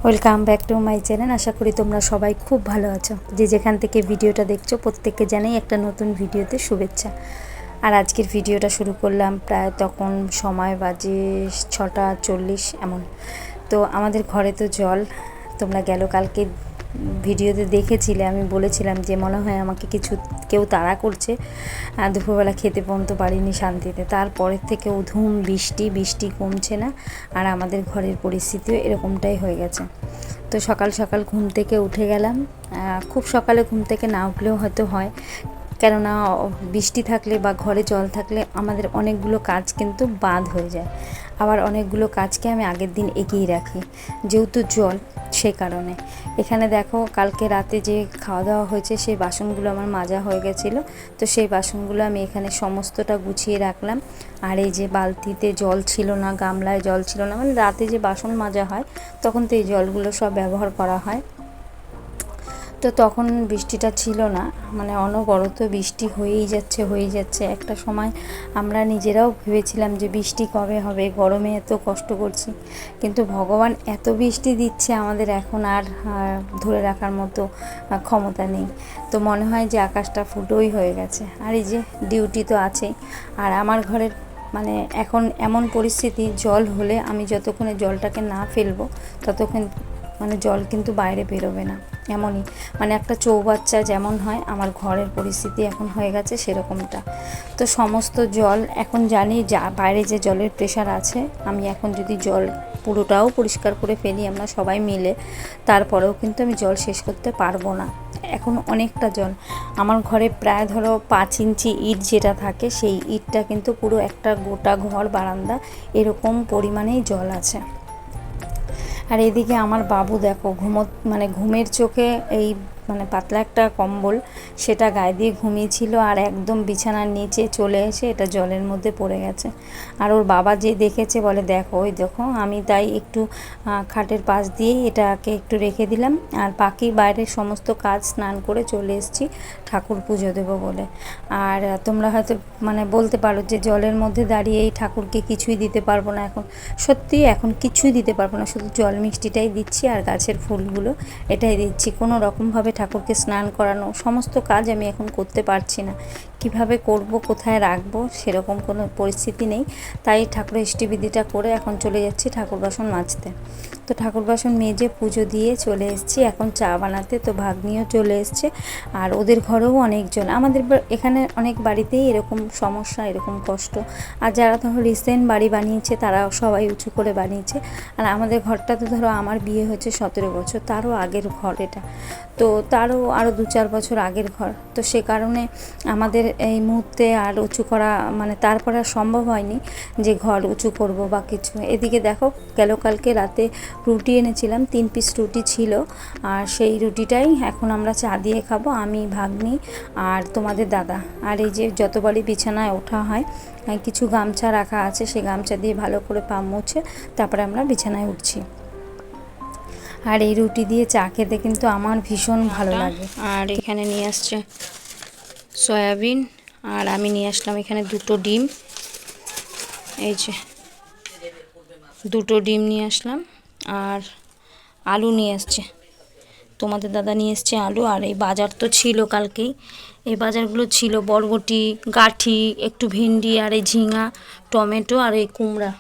Welcome back to my channel. আশা করি তোমরা সবাই খুব ভালো আছো। যে যেখান থেকে ভিডিওটা দেখছো প্রত্যেককে জানাই একটা নতুন ভিডিওতে শুভেচ্ছা। আর আজকের ভিডিওটা শুরু করলাম প্রায় তখন সময় বাজে 6:40 এমন। তো আমাদের ঘরে তো জল, তোমরা কালকে ভিডিওতে দেখেছিলে, আমি বলেছিলাম যে মনে হয় আমাকে কেউ তাড়া করছে, দুপুরবেলা খেতে পর্যন্ত পারিনি শান্তিতে। তারপরের থেকে উধুম বৃষ্টি কমছে না, আর আমাদের ঘরের পরিস্থিতিও এরকমটাই হয়ে গেছে। তো সকাল সকাল ঘুম থেকে উঠে গেলাম। খুব সকালে ঘুম থেকে না উঠলেও হয়তো হয়, কেননা বৃষ্টি থাকলে বা ঘরে জল থাকলে আমাদের অনেকগুলো কাজ কিন্তু বাদ হয়ে যায়। আবার অনেকগুলো কাজকে আমি আগের দিন এগিয়ে রাখি, যেহেতু জল, সেই কারণে। এখানে দেখো, কালকে রাতে যে খাওয়া দাওয়া হয়েছে সেই বাসনগুলো আমার মাজা হয়ে গেছিলো। তো সেই বাসনগুলো আমি এখানে সমস্তটা গুছিয়ে রাখলাম। আর এই যে বালতিতে জল ছিল না, গামলায় জল ছিল না, মানে রাতে যে বাসন মাজা হয় তখন তো এই জলগুলো সব ব্যবহার করা হয়। তো তখন বৃষ্টিটা ছিল না, মানে অনবরত বৃষ্টি হয়েই যাচ্ছে। একটা সময় আমরা নিজেরাও ভেবেছিলাম যে বৃষ্টি কবে হবে, গরমে এত কষ্ট করছি, কিন্তু ভগবান এত বৃষ্টি দিচ্ছে আমাদের এখন আর ধরে রাখার মতো ক্ষমতা নেই। তো মনে হয় যে আকাশটা ফুটোই হয়ে গেছে। আর এই যে ডিউটি তো আছেই। আর আমার ঘরের মানে এখন এমন পরিস্থিতি, জল হলে আমি যতক্ষণে জলটাকে না ফেলবো ততক্ষণ মানে জল কিন্তু বাইরে বেরোবে না, এমনই। মানে একটা চৌবাচ্চা যেমন হয়, আমার ঘরের পরিস্থিতি এখন হয়ে গেছে সেরকমটা। তো সমস্ত জল এখন জানি বাইরে যে জলের প্রেশার আছে, আমি এখন যদি জল পুরোটাও পরিষ্কার করে ফেলি আমরা সবাই মিলে, তারপরেও কিন্তু আমি জল শেষ করতে পারবো না। এখন অনেকটা জল আমার ঘরে, প্রায় ধরো 5 ইঞ্চি ইট যেটা থাকে, সেই ইটটা কিন্তু পুরো একটা গোটা ঘর বারান্দা এরকম পরিমাণেই জল আছে। আর এদিকে আমার বাবু দেখো মানে ঘুমের চোখে এই মানে পাতলা একটা কম্বল সেটা গায়ে দিয়ে ঘুমিয়েছিল, আর একদম বিছানার নিচে চলে এসে এটা জলের মধ্যে পড়ে গেছে। আর ওর বাবা যে দেখেছে বলে, দেখো ওই দেখো। আমি তাই একটু খাটের পাশ দিয়েই এটাকে একটু রেখে দিলাম। আর বাকি বাইরের সমস্ত কাজ স্নান করে চলে এসেছি ঠাকুর পুজো দেবো বলে। আর তোমরা হয়তো মানে বলতে পারো যে জলের মধ্যে দাঁড়িয়ে এই ঠাকুরকে কিছুই দিতে পারবো না এখন। সত্যি এখন কিছুই দিতে পারবো না, শুধু জল মিষ্টিটাই দিচ্ছি আর গাছের ফুলগুলো এটাই দিচ্ছি। কোনো রকমভাবে ঠাকুরকে স্নান করানো সমস্ত কাজ আমি এখন করতে পারছি না। কিভাবে করব, কোথায় রাখবো সেরকম কোনো পরিস্থিতি নেই। তাই ঠাকুরের ইষ্টবিধিটা করে এখন চলে যাচ্ছি ঠাকুর বাসন মাজতে। তো ঠাকুর বাসন মেজে পুজো দিয়ে চলে এসেছি এখন চা বানাতে। তো ভাগ্নিও চলে এসছে, আর ওদের ঘরেও অনেকজন। আমাদের এখানে অনেক বাড়িতেই এরকম সমস্যা, এরকম কষ্ট। আর যারা ধরো রিসেন্ট বাড়ি বানিয়েছে তারা সবাই উঁচু করে বানিয়েছে। আর আমাদের ঘরটাতে ধরো আমার বিয়ে হয়েছে 17 বছর, তারও আগের ঘর এটা। তো আরও 2-4 বছর আগের ঘর। তো সে কারণে আমাদের এই মুহূর্তে আর উঁচু করা মানে তারপরে আর সম্ভব হয়নি যে ঘর উঁচু করব বা কিছু। এদিকে দেখো, কালকে রাতে রুটি এনেছিলাম, 3 পিস রুটি ছিল, আর সেই রুটিটাই এখন আমরা চা দিয়ে খাবো, আমি, ভাগ্নি আর তোমাদের দাদা। আর এই যে যতবারই বিছানায় ওঠা হয় কিছু গামছা রাখা আছে, সেই গামছা দিয়ে ভালো করে পা মুছে তারপরে আমরা বিছানায় উঠছি। আর এই রুটি দিয়ে চা খেতে কিন্তু আমার ভীষণ ভালো লাগে। আর এখানে নিয়ে আসছে সয়াবিন, আর আমি নিয়ে আসলাম এখানে 2টো ডিম। এই যে 2টো ডিম নিয়ে আসলাম, আর আলু নিয়ে আসছে তোমাদের দাদা, নিয়ে এসছে আলু। আর এই বাজার তো ছিল কালকেই, এই বাজারগুলো ছিল বরবটি, গাঠি, একটু ভেন্ডি, আর এই ঝিঙা, টমেটো, আর এই কুমড়া।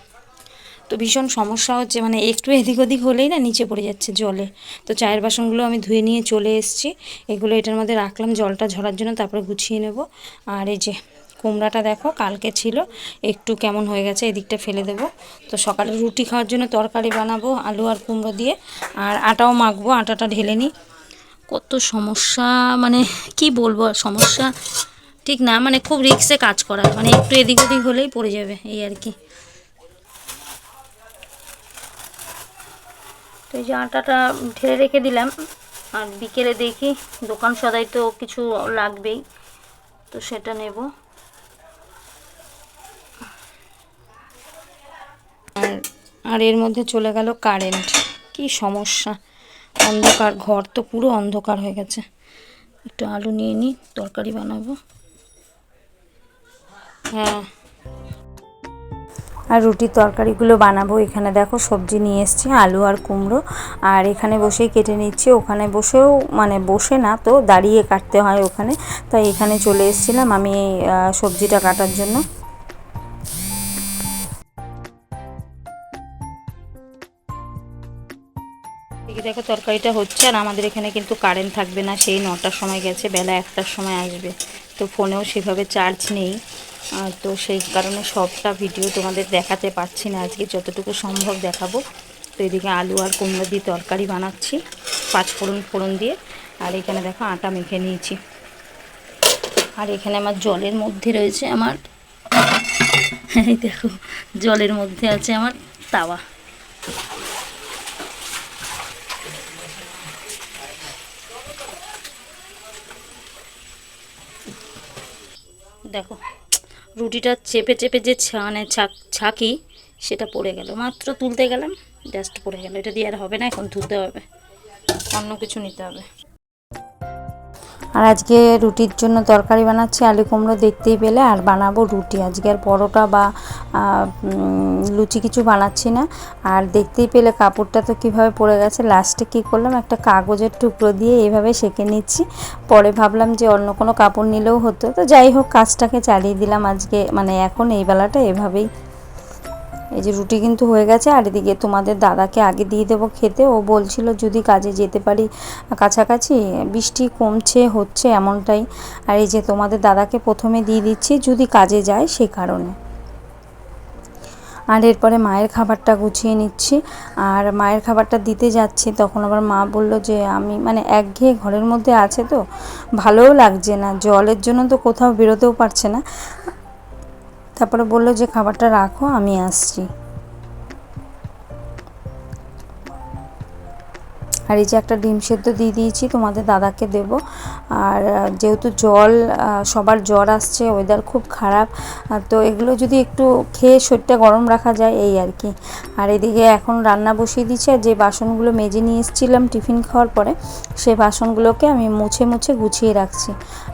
তো ভীষণ সমস্যা হচ্ছে, মানে একটু এদিক ওদিক হলেই না নিচে পড়ে যাচ্ছে জলে। তো চায়ের বাসনগুলো আমি ধুয়ে নিয়ে চলে এসেছি, এগুলো এটার মধ্যে রাখলাম জলটা ঝরার জন্য, তারপরে গুছিয়ে নেব। আর এই যে কুমড়াটা দেখো কালকে ছিল, একটু কেমন হয়ে গেছে, এদিকটা ফেলে দেব। তো সকালে রুটি খাওয়ার জন্য তরকারি বানাবো আলু আর কুমড়ো দিয়ে, আর আটাও মাখবো, আটাটা ঢেলে নিই। কত সমস্যা, মানে কি বলবো, সমস্যা ঠিক না, মানে খুব রিস্কে কাজ করা, মানে একটু এদিক ওদিক হলেই পড়ে যাবে, এই আর কি। তো এই যে আটাটা ঢেলে রেখে দিলাম, আর বিকেলে দেখি দোকান সদাই তো কিছু লাগবেই, তো সেটা নেব। আর এর মধ্যে চলে গেল কারেন্ট, কি সমস্যা, অন্ধকার, ঘর তো পুরো অন্ধকার হয়ে গেছে। একটু আলু নিয়ে নিই, তরকারি বানাবো। হ্যাঁ আর রুটির তরকারিগুলো বানাবো। এখানে দেখো সবজি নিয়ে এসেছি, আলু আর কুমড়ো, আর এখানে বসেই কেটে নিচ্ছি। ওখানে বসেও মানে বসে না তো, দাঁড়িয়ে কাটতে হয় ওখানে, তাই এখানে চলে এসেছিলাম আমি সবজিটা কাটার জন্য। দেখো তরকারিটা হচ্ছে, আর আমাদের এখানে কিন্তু কারেন্ট থাকবে না, সেই 9টার সময় গেছে, বেলা 1টার সময় আসবে। তো ফোনেও সেভাবে চার্জ নেই, তো সেই কারণে সবটা ভিডিও তোমাদের দেখাতে পারছি না, আজকে যতটুকু সম্ভব দেখাবো। তো এদিকে আলু আর কুমড়ো দিয়ে তরকারি বানাচ্ছি, 5 ফোড়ন দিয়ে। আর এখানে দেখো আটা মেখে নিয়েছি। আর এখানে আমার জলের মধ্যে রয়েছে আমার এই দেখো জলের মধ্যে আছে আমার তাওয়া। দেখো রুটিটা চেপে চেপে যে মানে ছাকি সেটা পড়ে গেল, মাত্র তুলতে গেলাম জাস্ট পড়ে গেল। এটা দিয়ে আর হবে না, এখন ধুতে হবে, অন্য কিছু নিতে হবে। আর আজকে রুটির জন্য তরকারি বানাচ্ছি, আলু কুমড়ো দেখতেই পেলে, আর বানাবো রুটি। আজকে আর পরোটা বা লুচি কিছু বানাচ্ছি না। আর দেখতেই পেলে কাপড়টা তো কীভাবে পড়ে গেছে, লাস্টে কী করলাম, একটা কাগজের টুকরো দিয়ে এইভাবে সেঁকে নিচ্ছি। পরে ভাবলাম যে অন্য কোনো কাপড় নিলেও হতো, তো যাই হোক কাজটাকে চালিয়ে দিলাম আজকে, মানে এখন এই বেলাটা এভাবেই। এই যে রুটি কিন্তু হয়ে গেছে। আর এদিকে তোমাদের দাদাকে আগে দিয়ে দেবো খেতে, ও বলছিল যদি কাজে যেতে পারি কাছাকাছি, বৃষ্টি কমছে হচ্ছে এমনটাই। আর এই যে তোমাদের দাদাকে প্রথমে দিয়ে দিচ্ছি যদি কাজে যায় সে কারণে। আর এরপরে মায়ের খাবারটা গুছিয়ে নিচ্ছি। আর মায়ের খাবারটা দিতে যাচ্ছি, তখন আবার মা বলল যে আমি মানে একঘেয়ে ঘরের মধ্যে আছে তো ভালোও লাগছে না, জলের জন্য তো কোথাও বেরোতেও পারছে না। তারপরে বলল যে খাবারটা রাখো আমি আসছি। আর এই যে একটা ডিম সেদ্ধ দিয়ে দিয়েছি, তোমাদের দাদাকে দেব। আর যেহেতু সবার জ্বর আসছে, ওয়েদার খুব খারাপ, তো এগুলো যদি একটু খেয়ে শরীরটা গরম রাখা যায় এই আর কি। আর এদিকে এখন রান্না বসিয়ে দিচ্ছি। আর যে বাসনগুলো মেজে নিয়ে এসেছিলাম টিফিন খাওয়ার পরে, সেই বাসনগুলোকে আমি মুছে মুছে গুছিয়ে রাখছি।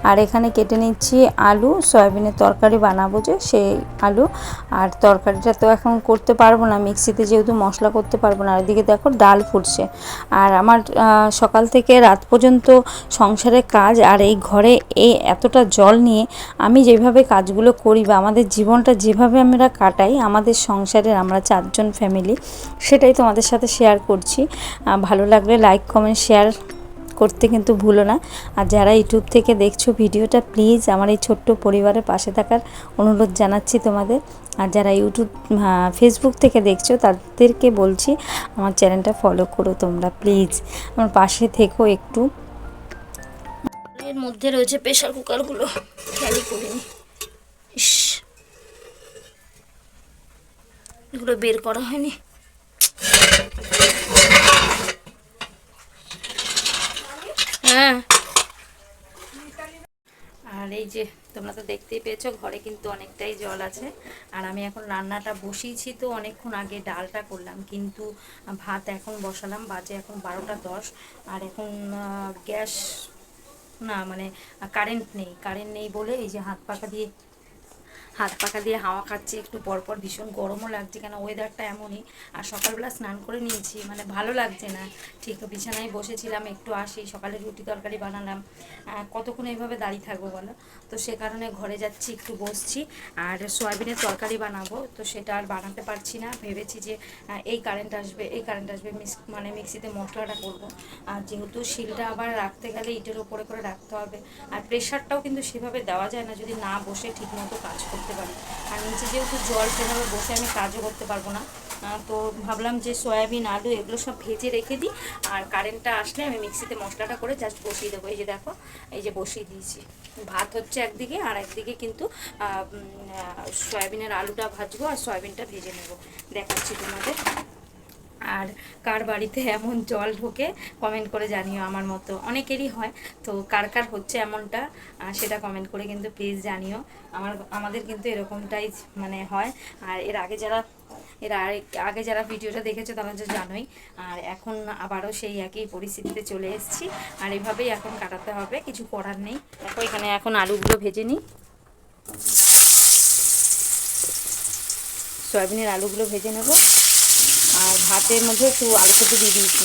আর এখানে কেটে নিচ্ছি আলু, সয়াবিনের তরকারি বানাবো যে সেই আলু। আর তরকারিটা তো এখন করতে পারবো না মিক্সিতে, যেহেতু মশলা করতে পারবো না। আর এদিকে দেখো ডাল ফুটছে। আর আমার সকাল থেকে রাত পর্যন্ত সংসারের কাজ, আর এই ঘরে এই এতটা জল নিয়ে আমি যেভাবে কাজগুলো করি বা আমাদের জীবনটা যেভাবে আমরা কাটাই আমাদের সংসারের, আমরা 4 জন ফ্যামিলি, সেটাই তোমাদের সাথে শেয়ার করছি। ভালো লাগলে লাইক কমেন্ট শেয়ার করতে কিন্তু ভুলো না। আর যারা ইউটিউব থেকে দেখছো ভিডিওটা, প্লিজ আমার এই ছোট্ট পরিবারের পাশে থাকার অনুরোধ জানাচ্ছি তোমাদের। আর যারা ফেসবুক থেকে দেখছো তাদেরকে বলছি আমার চ্যানেলটা ফলো করো তোমরা, প্লিজ আমার পাশে থেকো একটু। এর মধ্যে রয়েছে প্রেশার কুকারগুলো, খেয়ালই করিনি, এগুলো বের করা হয়নি। হ্যাঁ, আর এই যে তোমরা তো দেখতেই পেয়েছো ঘরে কিন্তু অনেকটাই জল আছে। আর আমি এখন রান্নাটা বসিয়েছি, তো অনেকক্ষণ আগে ডালটা করলাম, কিন্তু ভাত এখন বসালাম, বাজে এখন 12টা 10। আর এখন গ্যাস না, মানে কারেন্ট নেই বলে এই যে হাত পাকা দিয়ে হাওয়া খাচ্ছি একটু পরপর, ভীষণ গরমও লাগছে, কেন ওয়েদারটা এমনই। আর সকালবেলা স্নান করে নিয়েছি, মানে ভালো লাগছে না ঠিক। বিছানায় বসেছিলাম, একটু আসি, সকালে রুটি তরকারি বানালাম, কতক্ষণ এইভাবে দাঁড়িয়ে থাকবো বলো। তো সে কারণে ঘরে যাচ্ছি, একটু বসছি। আর সয়াবিনের তরকারি বানাবো, তো সেটা আর বানাতে পারছি না, ভেবেছি যে এই কারেন্ট আসবে মানে মিক্সিতে মশলাটা করব। আর যেহেতু শিলটা আবার রাখতে গেলে ইটের ওপরে করে রাখতে হবে, আর প্রেশারটাও কিন্তু সেভাবে দেওয়া যায় না যদি না বসে ঠিক মতো কাজ করতে পারি। আর নিচে যেহেতু জল, সেভাবে বসে আমি কাজও করতে পারবো না। তো ভাবলাম যে সয়াবিন আলু এগুলো সব ভেজে রেখে দিই, আর কারেন্টটা আসলে আমি মিক্সিতে মশলাটা করে জাস্ট বসিয়ে দেবো। এই যে দেখো, এই যে বসিয়ে দিয়েছি, ভাত হচ্ছে একদিকে, আর একদিকে কিন্তু সয়াবিনের আলুটা ভাজবো আর সয়াবিনটা ভেজে নেব, দেখাচ্ছি তোমাদের। আর কার বাড়িতে এমন জল ঢোকে কমেন্ট করে জানিও, আমার মতো অনেকেরই হয়, তো কার কার হচ্ছে এমনটা সেটা কমেন্ট করে কিন্তু প্লিজ জানিও। আমাদের কিন্তু এরকমটাই মানে হয়। আর এর আগে যারা ভিডিওটা দেখেছো তারা তো জানোই। আর এখন আবারও সেই একই পরিস্থিতিতে চলে এসেছি, আর এভাবেই এখন কাটাতে হবে, কিছু করার নেই। দেখো এখানে এখন আলুগুলো ভেজে নিই। সয়াবিনের আলুগুলো ভেজে নেব। আর ভাতের মধ্যে একটু আলু সেদ্ধ দিয়ে দিয়েছি।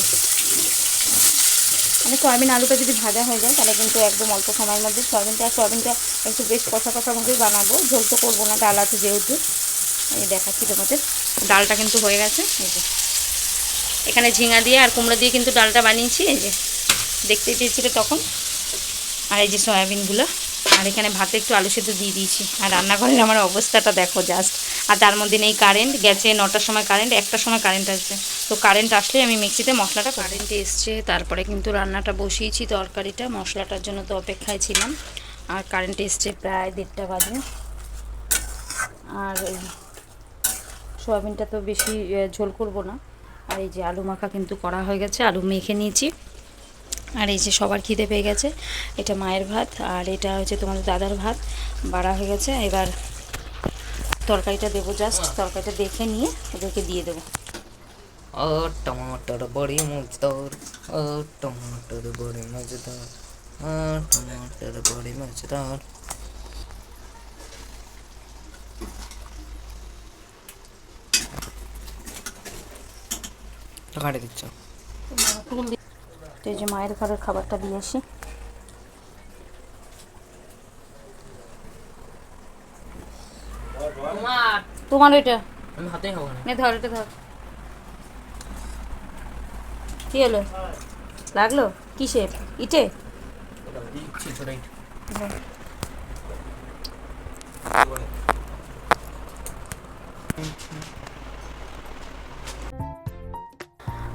মানে সয়াবিন আলুটা যদি ভাজা হয়ে যায় তাহলে কিন্তু একদম অল্প সময়ের মধ্যে সয়াবিনটা একটু বেশ কষা কষাভাবেই বানাবো, ঝোল তো করবো না, ডাল আছে যেহেতু। এই দেখাচ্ছি তোমাদের, ডালটা কিন্তু হয়ে গেছে। এই যে এখানে ঝিঙা দিয়ে আর কুমড়া দিয়ে কিন্তু ডালটা বানিয়েছি, এই যে দেখতেই পেয়েছিল তখন। আর এই যে সয়াবিনগুলো, আর এখানে ভাতে একটু আলু সেদ্ধ দিয়ে দিয়েছি। আর রান্নাঘরের আমার অবস্থাটা দেখো জাস্ট। আর তার মধ্যে নেই কারেন্ট, গেছে 9টার সময় কারেন্ট, 1টার সময় কারেন্ট আসবে। তো কারেন্ট আসলে আমি মিক্সিতে মশলাটা, কারেন্ট এসছে তারপরে কিন্তু রান্নাটা বসিয়েছি, তরকারিটা মশলাটার জন্য তো অপেক্ষায় ছিলাম। আর কারেন্ট এসছে প্রায় 1:30 বাজে। আর এই সয়াবিনটা তো বেশি ঝোল করব না। আর এই যে আলু মাখা কিন্তু করা হয়ে গেছে, আলু মেখে নিয়েছি। আর এই যে সবার খিদে পেয়ে গেছে, এটা মায়ের ভাত আর এটা হচ্ছে তোমাদের দাদার ভাত বাড়া হয়ে গেছে। এবার তরকারিটা দেবো, জাস্ট তরকারিটা দেখে নিয়ে ওদেরকে দিয়ে দেবো। ও টমাটোর বড়ি মজদার, ও টমাটোর বড়ি মজদার, ও টমাটোর বড়ি মজদার। কাটে দিচ্ছ? এই যে মায়ের ঘরের খাবারটা দিয়ে আসি। তোমার এটা আমি হাতেই খাবো না। ধর, এটা ধর। কি হলো, লাগলো কিসে? ইটে?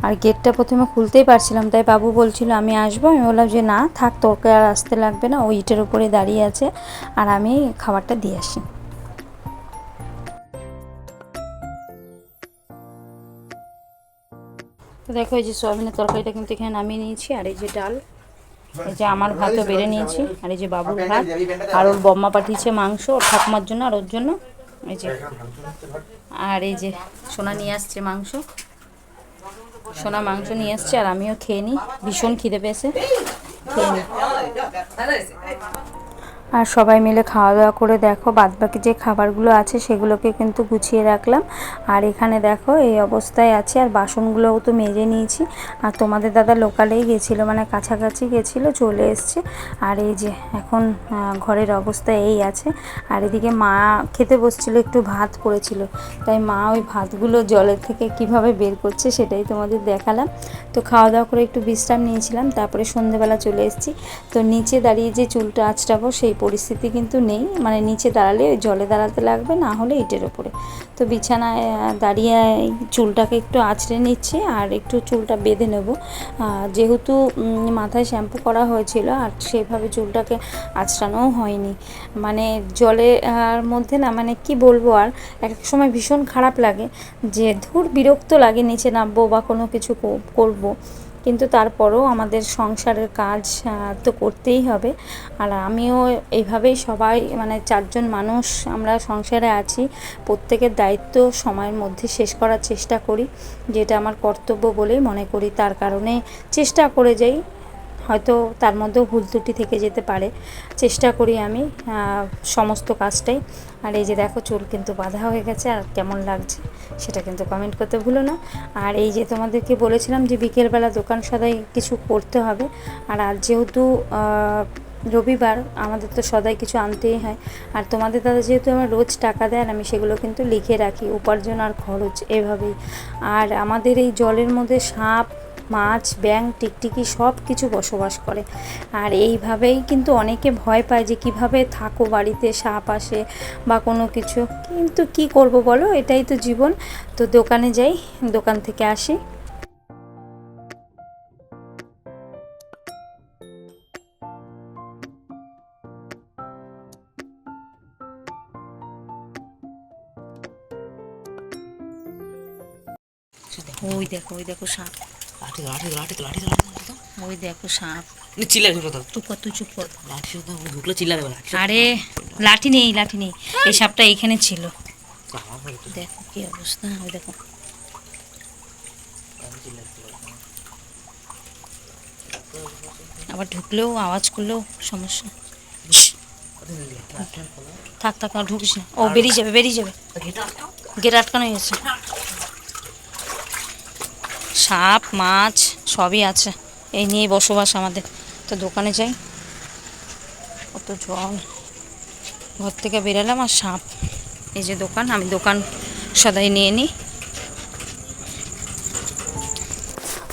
আর গেটটা প্রথমে খুলতেই পারছিলাম, তাই বাবু বলছিল আমি আসবো। আমি বললাম যে না থাক, তোকে আর আসতে লাগবে না, ওই ইটের উপরে দাঁড়িয়ে আছে, আর আমি খাবারটা দিয়ে আসি। তো দেখো এই যে সয়াবিনের তরকারিটা কিন্তু এখানে নামিয়ে নিয়েছি। আর এই যে ডাল, এই যে আমার ভাতও বেড়ে নিয়েছি। আর এই যে বাবুর ভাত, আর ওর বম্মা পাঠিয়েছে মাংস ওর ঠাকুমার জন্য আর ওর জন্য। এই যে আর এই যে সোনা নিয়ে আসছে মাংস, সোনা মাংস নিয়ে আসছে। আর আমিও খেয়ে নিই, ভীষণ খিদে পেয়েছে, খেয়ে নিই। আর সবাই মিলে খাওয়া দাওয়া করে দেখো বাদবাকি যে খাবারগুলো আছে সেগুলোকে কিন্তু গুছিয়ে রাখলাম। আর এখানে দেখো এই অবস্থায় আছে। আর বাসনগুলোও তো মেজে নিয়েছি। আর তোমাদের দাদা লোকালেই গেছিলো, মানে কাছাকাছি গেছিলো, চলে এসছে। আর এই যে এখন ঘরের অবস্থা এই আছে। আর এদিকে মা খেতে বসছিল, একটু ভাত পড়েছিল, তাই মা ওই ভাতগুলো জলের থেকে কিভাবে বের করছে সেটাই তোমাদের দেখালাম। তো খাওয়া দাওয়া করে একটু বিশ্রাম নিয়েছিলাম, তারপরে সন্ধেবেলা চলে এসেছি। তো নিচে দাঁড়িয়ে যে চুলটা আঁচড়াবো সেই পরিস্থিতি কিন্তু নেই, মানে নিচে দাঁড়ালে জলে দাঁড়াতে লাগবে, না হলে ইটের ওপরে। তো বিছানায় দাঁড়িয়ে চুলটাকে একটু আঁচড়ে নিচ্ছি আর একটু চুলটা বেঁধে নেব। যেহেতু মাথায় শ্যাম্পু করা হয়েছিল আর সেভাবে চুলটাকে আঁচড়ানোও হয়নি, মানে জলের মধ্যে না, মানে কি বলবো, আর এক এক সময় ভীষণ খারাপ লাগে যে ধুর বিরক্ত লাগে নিচে নামবো বা কোনো কিছু করব, কিন্তু তারপরেও আমাদের সংসারের কাজ তো করতেই হবে। আর আমিও এইভাবেই, সবাই মানে 4জন মানুষ আমরা সংসারে আছি, প্রত্যেকের দায়িত্ব সময়ের মধ্যে শেষ করার চেষ্টা করি, যেটা আমার কর্তব্য বলেই মনে করি। তার কারণে চেষ্টা করে যাই, হয়তো তার মধ্যেও ভুল ত্রুটি থেকে যেতে পারে, চেষ্টা করি আমি সমস্ত কাজটাই। আর এই যে দেখো চুল কিন্তু বাঁধা হয়ে গেছে, আর কেমন লাগছে সেটা কিন্তু কমেন্ট করতে ভুলো না। আর এই যে তোমাদেরকে বলেছিলাম যে বিকেলবেলা দোকান সদাই কিছু করতে হবে। আর আজ যেহেতু রবিবার, আমাদের তো সদাই কিছু আনতেই হয়। আর তোমাদের দাদা যেহেতু আমার রোজ টাকা দেয়, আর আমি সেগুলো কিন্তু লিখে রাখি, উপার্জন আর খরচ এভাবেই। আর আমাদের এই জলের মধ্যে সাপ, মাছ, ব্যাঙ, টিকটিকি সব কিছু বসবাস করে। আর এইভাবেই কিন্তু অনেকে ভয় পায় যে কিভাবে থাকো বাড়িতে, সাপ আসে বা কোনো কিছু, কিন্তু কি করব বলো, এটাই তো জীবন। তো দোকানে যাই, দোকান থেকে আসি। ওই দেখো, ওই দেখো সাপ, লাঠি লাঠি লাঠি লাঠি লাঠি, ওই দেখো সাপ। চিল্লা ঢুকলো তো, চুপ কর, তুই চুপ কর। লাঠি ঢুকলো চিল্লা দেবে। আরে লাঠি নেই, লাঠি নেই, এই সাপটা এইখানে ছিল। দেখো কি অবস্থা, ওই দেখো। আবার ঢুকলেও আওয়াজ করলেও সমস্যা। থাক থাক, আর ঢুকিস না, ও বেরিয়ে যাবে, বেরিয়ে যাবে। গেট আটকানো হয়েছে। সাপ মাছ সবই আছে, এই নিয়েই বসবাস আমাদের। তো দোকানে যাই, কত জল, ঘর থেকে বেরালাম আর সাপ। এই যে দোকান, আমি দোকান সদাই নিয়ে নিই।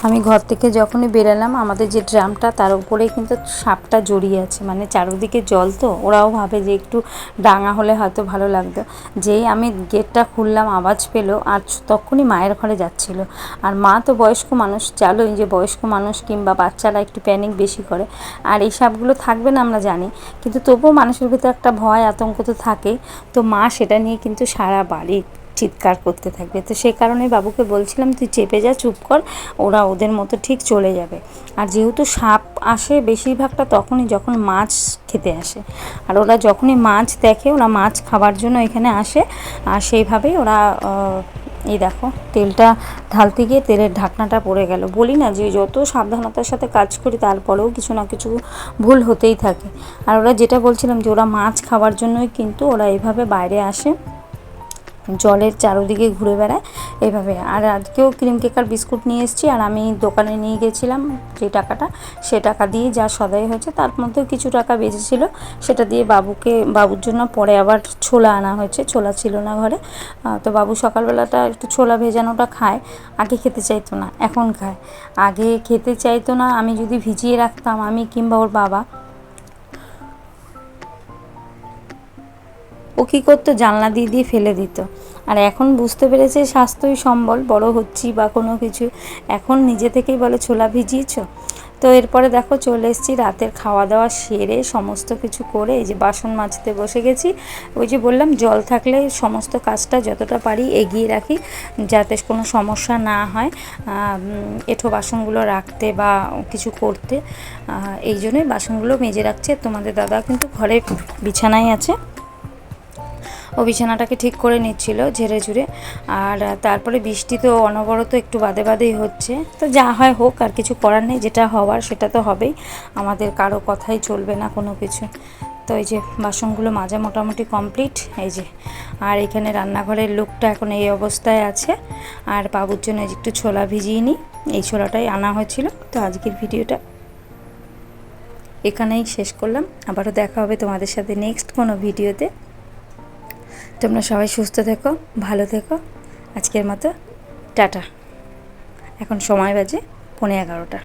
আমি ঘর থেকে যখনই বেরালাম, আমাদের যে ড্রামটা তার উপরেই কিন্তু সাপটা জড়িয়ে আছে, মানে চারিদিকে জল, তো ওরাও ভাবে যে একটু ডাঙা হলে হয়তো ভালো লাগতো। যেই আমি গেটটা খুললাম আওয়াজ পেলো, আর তখনই মায়ের ঘরে যাচ্ছিল। আর মা তো বয়স্ক মানুষ, জানোই যে বয়স্ক মানুষ কিংবা বাচ্চারা একটু প্যানিক বেশি করে, আর এই সাপগুলো থাকবে না আমরা জানি, কিন্তু তবুও মানুষের ভিতরে একটা ভয় আতঙ্ক তো থাকেই। তো মা সেটা নিয়ে কিন্তু সারা বাড়ি চিৎকার করতে থাকবে। তো সেই কারণে বাবুকে বলছিলাম তুই চেপে যা, চুপ কর, ওরা ওদের মতো ঠিক চলে যাবে। আর যেহেতু সাপ আসে বেশিরভাগটা তখনই যখন মাছ খেতে আসে, আর ওরা যখনই মাছ দেখে ওরা মাছ খাবার জন্য এখানে আসে। আর সেইভাবেই ওরা এই দেখো তেলটা ঢালতে গিয়ে তেলের ঢাকনাটা পড়ে গেল। বলি না যে যত সাবধানতার সাথে কাজ করি তারপরেও কিছু না কিছু ভুল হতেই থাকে। আর ওরা যেটা বলছিলাম যে ওরা মাছ খাওয়ার জন্যই কিন্তু ওরা এইভাবে বাইরে আসে, জলের চারোদিকে ঘুরে বেড়ায় এইভাবে। আর আজকেও ক্রিম কেক আর বিস্কুট নিয়ে এসেছি, আর আমি দোকানে নিয়ে গেছিলাম যে টাকাটা, সে টাকা দিয়ে যা সদাই হয়েছে তার মধ্যেও কিছু টাকা বেঁচেছিল, সেটা দিয়ে বাবুর জন্য পরে আবার ছোলা আনা হয়েছে। ছোলা ছিল না ঘরে, তো বাবু সকালবেলাটা একটু ছোলা ভেজানোটা খায়। আগে খেতে চাইতো না, এখন খায়। আগে খেতে চাইতো না, আমি যদি ভিজিয়ে রাখতাম, আমি কিংবা ওর বাবা, ও কী করতো জানলা দিয়ে দিয়ে ফেলে দিত। আর এখন বুঝতে পেরেছে স্বাস্থ্যই সম্বল, বড় হচ্ছি বা কোনো কিছু, এখন নিজে থেকেই বলে ছোলা ভিজিয়েছ। তো এরপরে দেখো চলে এসেছি, রাতের খাওয়া দাওয়া সেরে সমস্ত কিছু করে এই যে বাসন মাজতে বসে গেছি। ওই যে বললাম জল থাকলে সমস্ত কাজটা যতটা পারি এগিয়ে রাখি, যাতে কোনো সমস্যা না হয় এঁঠো বাসনগুলো রাখতে বা কিছু করতে। এই জন্যই বাসনগুলো মেজে রাখছে। তোমাদের দাদা কিন্তু ঘরে বিছানায় আছে, ও বিছানাটাকে ঠিক করে নিচ্ছিল ঝেড়ে ঝুড়ে। আর তারপরে বৃষ্টি তো অনবরত একটু বাদে বাদেই হচ্ছে, তো যা হয় হোক, আর কিছু করার নেই, যেটা হওয়ার সেটা তো হবেই, আমাদের কারো কথাই চলবে না কোনো কিছু। তো এই যে বাসনগুলো মাজা মোটামুটি কমপ্লিট। এই যে, আর এখানে রান্নাঘরের লুকটা এখন এই অবস্থায় আছে। আর বাবুর জন্য একটু ছোলা ভিজিয়ে নিই, এই ছোলাটাই আনা হয়েছিল। তো আজকের ভিডিওটা এখানেই শেষ করলাম, আবারও দেখা হবে তোমাদের সাথে নেক্সট কোনো ভিডিওতে। তোমরা সবাই সুস্থ থেকো, ভালো থেকো। আজকের মতো টাটা। এখন সময় বাজে 11:15।